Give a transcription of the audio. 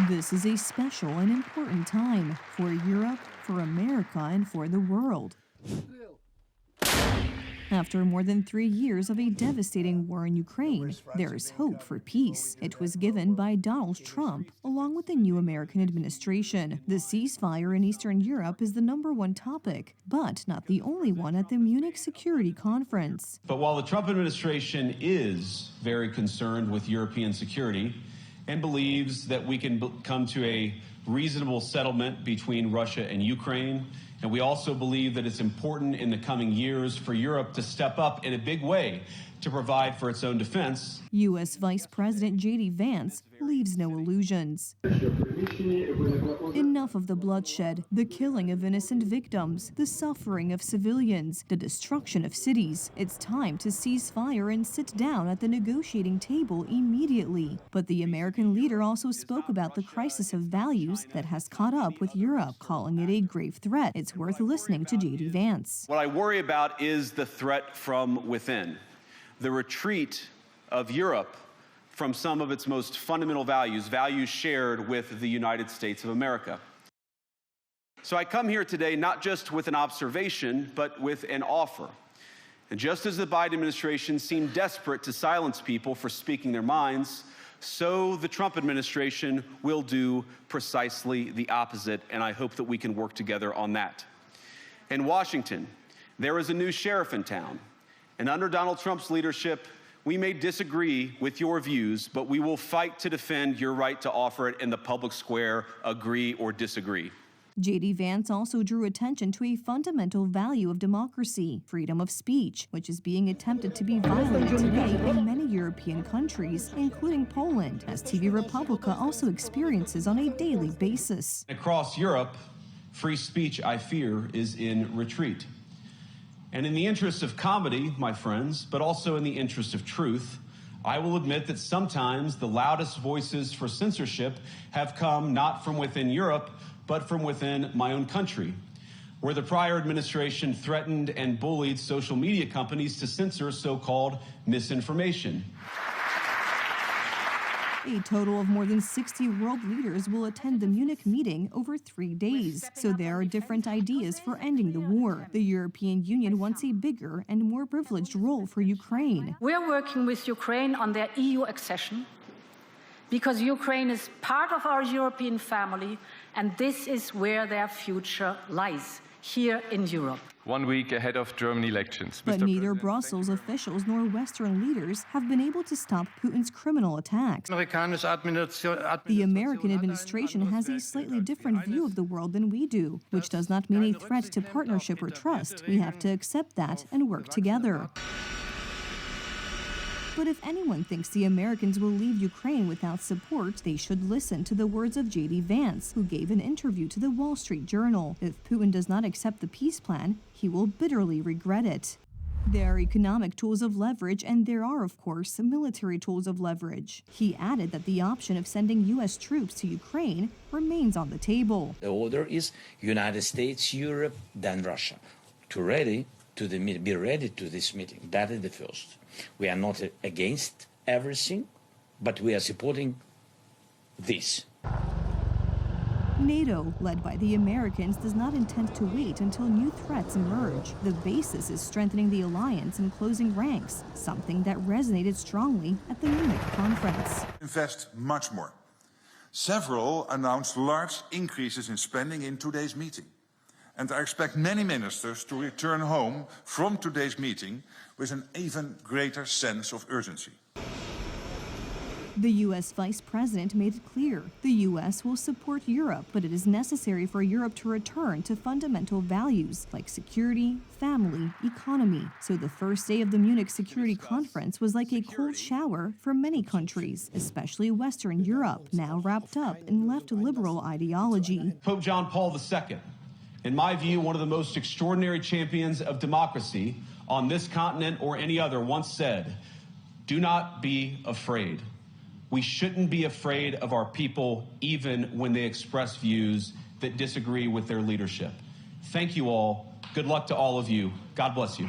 This is a special and important time for Europe, for America, and for the world. After more than 3 years of a devastating war in Ukraine, there is hope for peace. It was given by Donald Trump, along with the new American administration. The ceasefire in Eastern Europe is the #1 topic, but not the only one at the Munich Security Conference. But while the Trump administration is very concerned with European security and believes that we can come to a reasonable settlement between Russia and Ukraine, and we also believe that it's important in the coming years for Europe to step up in a big way to provide for its own defense. U.S. Vice President J.D. Vance leaves no illusions. Enough of the bloodshed, the killing of innocent victims, the suffering of civilians, the destruction of cities. It's time to cease fire and sit down at the negotiating table immediately. But the American leader also spoke about the crisis of values that has caught up with Europe, calling it a grave threat. It's worth listening to J.D. Vance. What I worry about is the threat from within, the retreat of Europe from some of its most fundamental values, values shared with the United States of America. So I come here today not just with an observation, but with an offer. And just as the Biden administration seemed desperate to silence people for speaking their minds, so the Trump administration will do precisely the opposite, and I hope that we can work together on that. In Washington, there is a new sheriff in town, and under Donald Trump's leadership, we may disagree with your views, but we will fight to defend your right to offer it in the public square, agree or disagree. J.D. Vance also drew attention to a fundamental value of democracy, freedom of speech, which is being attempted to be violated today in many European countries, including Poland, as TV Republica also experiences on a daily basis. Across Europe, free speech, I fear, is in retreat. And in the interest of comedy, my friends, but also in the interest of truth, I will admit that sometimes the loudest voices for censorship have come not from within Europe, but from within my own country, where the prior administration threatened and bullied social media companies to censor so-called misinformation. A total of more than 60 world leaders will attend the Munich meeting over 3 days. So there are different ideas for ending the war. The European Union wants a bigger and more privileged role for Ukraine. We are working with Ukraine on their EU accession because Ukraine is part of our European family, and this is where their future lies, here in Europe. 1 week ahead of German elections. But neither Brussels officials nor Western leaders have been able to stop Putin's criminal attacks. The American administration has a slightly different view of the world than we do, which does not mean a threat to partnership or trust. We have to accept that and work together. But if anyone thinks the Americans will leave Ukraine without support, they should listen to the words of J.D. Vance, who gave an interview to the Wall Street Journal. If Putin does not accept the peace plan, he will bitterly regret it. There are economic tools of leverage, and there are, of course, military tools of leverage. He added that the option of sending U.S. troops to Ukraine remains on the table. The order is United States, Europe, then Russia. Be ready to this meeting. That is the first. We are not against everything, but we are supporting this. NATO, led by the Americans, does not intend to wait until new threats emerge. The basis is strengthening the alliance and closing ranks, something that resonated strongly at the Munich conference. Invest much more. Several announced large increases in spending in today's meeting. And I expect many ministers to return home from today's meeting with an even greater sense of urgency. The U.S. Vice President made it clear the U.S. will support Europe, but it is necessary for Europe to return to fundamental values like security, family, economy. So the first day of the Munich Security Conference was like a cold shower for many countries, especially Western Europe, now wrapped up in left-liberal ideology. Pope John Paul II, in my view, one of the most extraordinary champions of democracy on this continent or any other, once said, "Do not be afraid. We shouldn't be afraid of our people, even when they express views that disagree with their leadership." Thank you all. Good luck to all of you. God bless you.